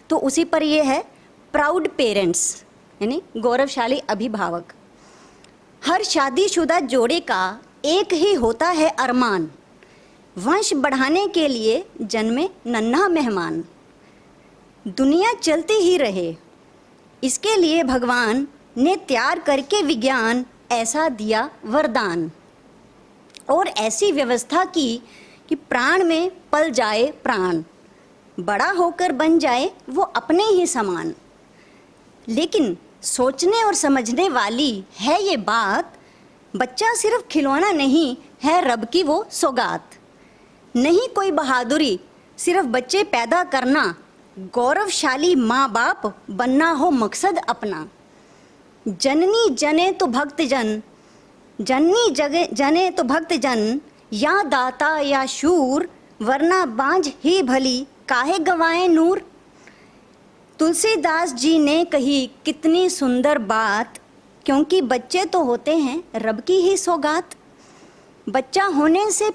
तो उसी पर ये है प्राउड पेरेंट्स, यानी गौरवशाली अभिभावक। हर शादीशुदा जोड़े का एक ही होता है अरमान, वंश बढ़ाने के लिए जन्मे नन्हा मेहमान। दुनिया चलती ही रहे, इसके लिए भगवान ने तैयार करके विज्ञान ऐसा दिया वरदान, और ऐसी व्यवस्था की कि प्राण में पल जाए प्राण, बड़ा होकर बन जाए वो अपने ही समान। लेकिन सोचने और समझने वाली है ये बात, बच्चा सिर्फ खिलौना नहीं है, रब की वो सौगात। नहीं कोई बहादुरी सिर्फ बच्चे पैदा करना, गौरवशाली माँ बाप बनना हो मकसद अपना। जननी जने तो भक्त जन, जननी जगे जने तो भक्त जन, या दाता या शूर, वरना बांझ ही भली काहे गवाए नूर। तुलसीदास जी ने कही कितनी सुंदर बात, क्योंकि बच्चे तो होते हैं रब की ही सौगात। बच्चा होने से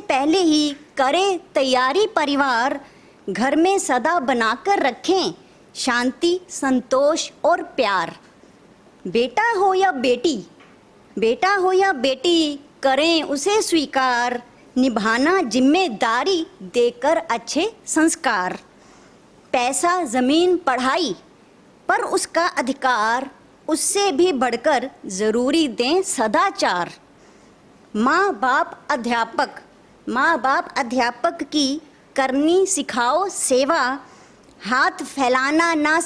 पहले ही करे तैयारी परिवार, घर में सदा बनाकर रखें शांति संतोष और प्यार। बेटा हो या बेटी करें उसे स्वीकार, निभाना जिम्मेदारी देकर अच्छे संस्कार। पैसा ज़मीन पढ़ाई पर उसका अधिकार, उससे भी बढ़कर ज़रूरी दें सदाचार। माँ बाप अध्यापक की करनी सिखाओ सेवा, हाथ फैलाना ना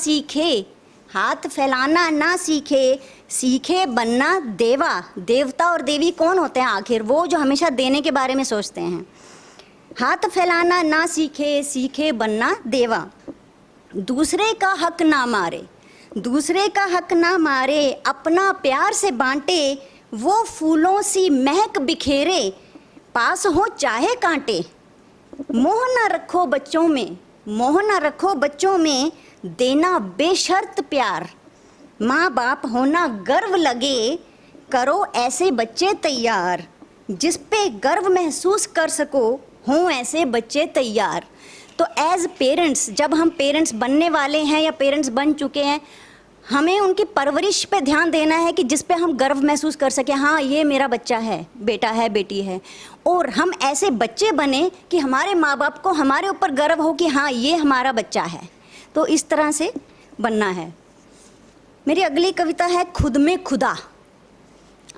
सीखे, सीखे बनना देवा। देवता और देवी कौन होते हैं आखिर? वो जो हमेशा देने के बारे में सोचते हैं। हाथ फैलाना ना सीखे, सीखे बनना देवा। दूसरे का हक ना मारे, अपना प्यार से बांटे, वो फूलों सी महक बिखेरे, पास हो चाहे कांटे। मोह ना रखो बच्चों में, देना बेशर्त प्यार। माँ बाप होना गर्व लगे, करो ऐसे बच्चे तैयार। जिस पे गर्व महसूस कर सको, हों ऐसे बच्चे तैयार। तो एज पेरेंट्स, जब हम पेरेंट्स बनने वाले हैं या पेरेंट्स बन चुके हैं, हमें उनकी परवरिश पे ध्यान देना है कि जिस पे हम गर्व महसूस कर सकें, हाँ ये मेरा बच्चा है, बेटा है, बेटी है। और हम ऐसे बच्चे बने कि हमारे माँ बाप को हमारे ऊपर गर्व हो कि हाँ ये हमारा बच्चा है। तो इस तरह से बनना है। मेरी अगली कविता है खुद में खुदा।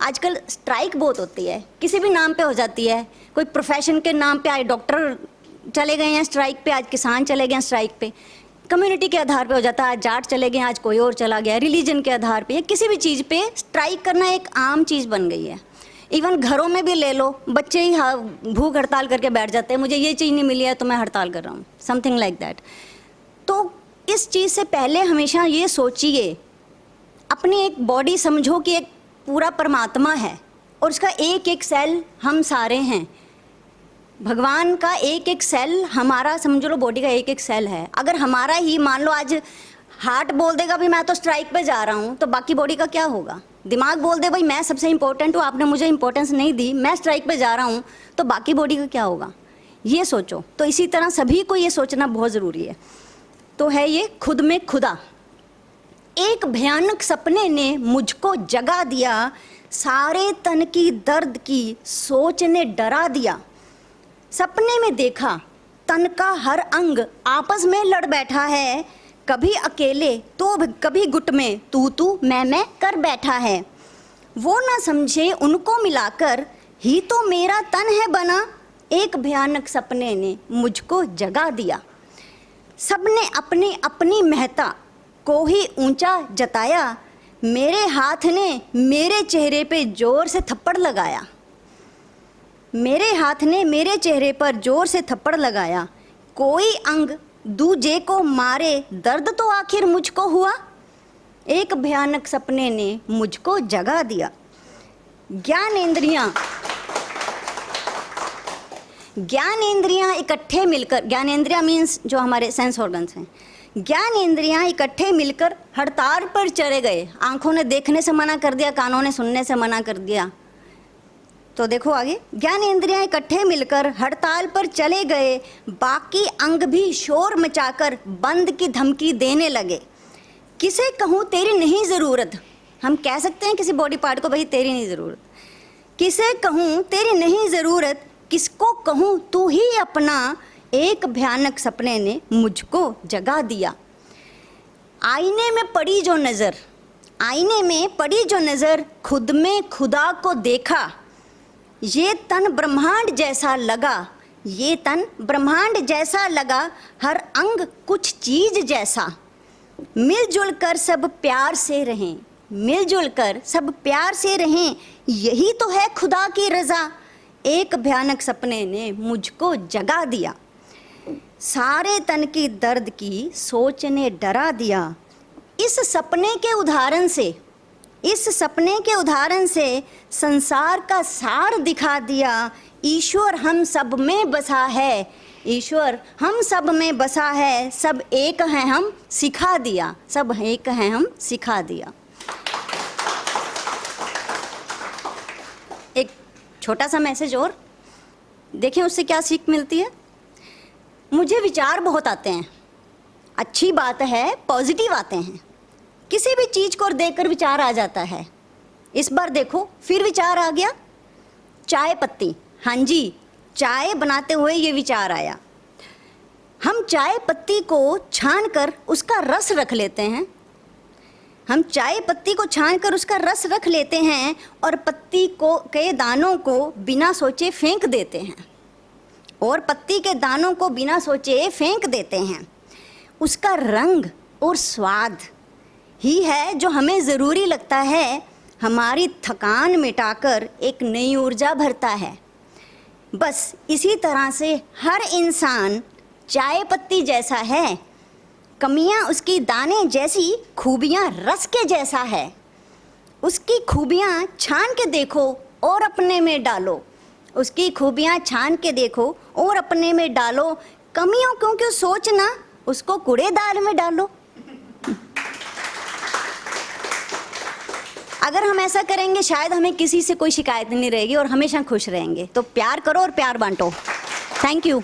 आजकल स्ट्राइक बहुत होती है, किसी भी नाम पे हो जाती है। कोई प्रोफेशन के नाम पे, आज डॉक्टर चले गए हैं स्ट्राइक पे, आज किसान चले गए हैं स्ट्राइक पे। कम्युनिटी के आधार पे हो जाता है, आज जाट चले गए, आज कोई और चला गया। रिलीजन के आधार पे, किसी भी चीज़ पे स्ट्राइक करना एक आम चीज़ बन गई है। इवन घरों में भी ले लो, बच्चे ही भूख हड़ताल करके बैठ जाते हैं, मुझे ये चीज़ नहीं मिली है तो मैं हड़ताल कर रहा हूँ, समथिंग लाइक दैट। तो इस चीज़ से पहले हमेशा ये सोचिए, अपनी एक बॉडी समझो कि एक पूरा परमात्मा है और उसका एक एक सेल हम सारे हैं। भगवान का एक एक सेल हमारा, समझ लो बॉडी का एक एक सेल है। अगर हमारा ही, मान लो आज हार्ट बोल देगा भाई मैं तो स्ट्राइक पे जा रहा हूँ, तो बाकी बॉडी का क्या होगा? दिमाग बोल दे भाई मैं सबसे इंपॉर्टेंट हूँ, आपने मुझे इंपॉर्टेंस नहीं दी, मैं स्ट्राइक पे जा रहा हूँ, तो बाकी बॉडी का क्या होगा? ये सोचो। तो इसी तरह सभी को ये सोचना बहुत ज़रूरी है। तो है ये खुद में खुदा। एक भयानक सपने ने मुझको जगा दिया, सारे तन की दर्द की सोच ने डरा दिया। सपने में देखा तन का हर अंग आपस में लड़ बैठा है, कभी अकेले तो कभी गुट में तू मैं कर बैठा है। वो ना समझे उनको मिलाकर ही तो मेरा तन है बना, एक भयानक सपने ने मुझको जगा दिया। सबने अपनी अपनी महत्ता को ही ऊंचा जताया, मेरे हाथ ने मेरे चेहरे पे जोर से थप्पड़ लगाया। मेरे हाथ ने मेरे चेहरे पर जोर से थप्पड़ लगाया, कोई अंग दूजे को मारे, दर्द तो आखिर मुझको हुआ, एक भयानक सपने ने मुझको जगा दिया। ज्ञानेंद्रियां इकट्ठे मिलकर, ज्ञानेंद्रियां मीन्स जो हमारे सेंस ऑर्गन्स हैं, ज्ञानेंद्रियां इकट्ठे मिलकर हड़ताल पर चले गए। आंखों ने देखने से मना कर दिया, कानों ने सुनने से मना कर दिया, तो देखो आगे, ज्ञानेंद्रियां इकट्ठे मिलकर हड़ताल पर चले गए, बाकी अंग भी शोर मचाकर बंद की धमकी देने लगे। किसे कहूँ तेरी नहीं ज़रूरत, हम कह सकते हैं किसी बॉडी पार्ट को भाई तेरी नहीं ज़रूरत। किसे कहूँ तेरी नहीं ज़रूरत, किसको कहूँ तू ही अपना, एक भयानक सपने ने मुझको जगा दिया। आईने में पड़ी जो नज़र, आईने में पड़ी जो नज़र, खुद में खुदा को देखा। ये तन ब्रह्मांड जैसा लगा, ये तन ब्रह्मांड जैसा लगा, हर अंग कुछ चीज़ जैसा। मिलजुल कर सब प्यार से रहें, मिलजुल कर सब प्यार से रहें, यही तो है खुदा की रज़ा। एक भयानक सपने ने मुझको जगा दिया। सारे तन की दर्द की सोच ने डरा दिया। इस सपने के उदाहरण से, इस सपने के उदाहरण से संसार का सार दिखा दिया। ईश्वर हम सब में बसा है, ईश्वर हम सब में बसा है, सब एक हैं हम सिखा दिया, सब एक हैं हम सिखा दिया। एक छोटा सा मैसेज और देखें, उससे क्या सीख मिलती है। मुझे विचार बहुत आते हैं, अच्छी बात है, पॉजिटिव आते हैं। किसी भी चीज़ को देखकर विचार आ जाता है। इस बार देखो फिर विचार आ गया, चाय पत्ती। हाँ जी, चाय बनाते हुए ये विचार आया। हम चाय पत्ती को छान कर उसका रस रख लेते हैं, हम चाय पत्ती को छान कर उसका रस रख लेते हैं और पत्ती को के दानों को बिना सोचे फेंक देते हैं, और पत्ती के दानों को बिना सोचे फेंक देते हैं। उसका रंग और स्वाद ही है जो हमें ज़रूरी लगता है, हमारी थकान मिटाकर एक नई ऊर्जा भरता है। बस इसी तरह से हर इंसान चाय पत्ती जैसा है, कमियां उसकी दाने जैसी, खूबियां रस के जैसा है। उसकी खूबियां छान के देखो और अपने में डालो, उसकी खूबियां छान के देखो और अपने में डालो। कमियों को क्यों सोचना, उसको कूड़ेदान में डालो। अगर हम ऐसा करेंगे शायद हमें किसी से कोई शिकायत नहीं रहेगी और हमेशा खुश रहेंगे। तो प्यार करो और प्यार बांटो। Thank you.